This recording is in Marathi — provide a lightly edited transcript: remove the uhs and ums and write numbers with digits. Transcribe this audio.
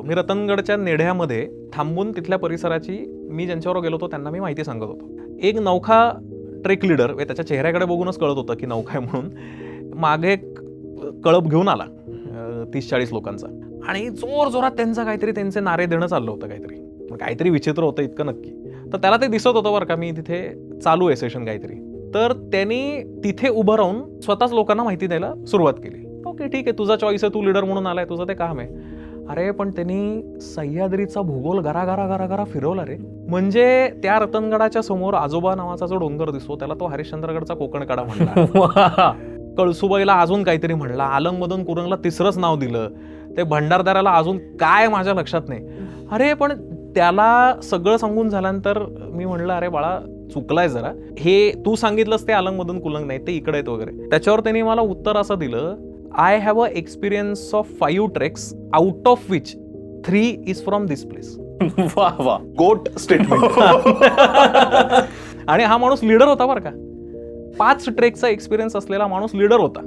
होतो. मी रतनगडच्या नेढ्यामध्ये थांबून तिथल्या परिसराची मी ज्यांच्याबरोबर गेलो होतो त्यांना मी माहिती सांगत होतो. एक नौखा ट्रेक लीडर, त्याच्या चेहऱ्याकडे बघूनच कळत होतं की नौखा आहे म्हणून, मागे कळप घेऊन आला 30-40 लोकांचा, आणि जोरात त्यांचे नारे देणं चाललं होतं. काहीतरी विचित्र होतं इतकं नक्की. तर त्याला ते दिसत होतं बरं का, मी तिथे चालू आहे सेशन काहीतरी. तर त्यांनी तिथे उभं राहून स्वतःच लोकांना माहिती द्यायला सुरुवात केली. ओके ठीक आहे, तुझा चॉईस आहे, तू लीडर म्हणून आलाय, तुझं ते काम आहे. अरे पण त्यांनी सह्याद्रीचा भूगोल गरा फिरवला रे. म्हणजे त्या रतनगडाच्या समोर आजोबा नावाचा जो डोंगर दिसतो त्याला तो हरिश्चंद्रगडचा कोकण कडा म्हणला. कळसुबाईला अजून काहीतरी म्हणला, आलंगमधून कुरंगला तिसरंच नाव दिलं, ते भंडारदऱ्याला अजून काय माझ्या लक्षात नाही. अरे पण त्याला सगळं सांगून झाल्यानंतर मी म्हणलं, अरे बाळा चुकलाय जरा, हे तू सांगितलंस ते आलंगमधून कुलंग नाही, ते इकडे आहेत वगैरे. त्याच्यावर त्यांनी मला उत्तर असं दिलं, I have a experience of 5 treks out of which 3 is from this place. वा गोट स्टेटमेंट. आणि हा माणूस लीडर होता बरं का. 5 ट्रेकचा एक्सपिरियन्स असलेला माणूस लीडर होता.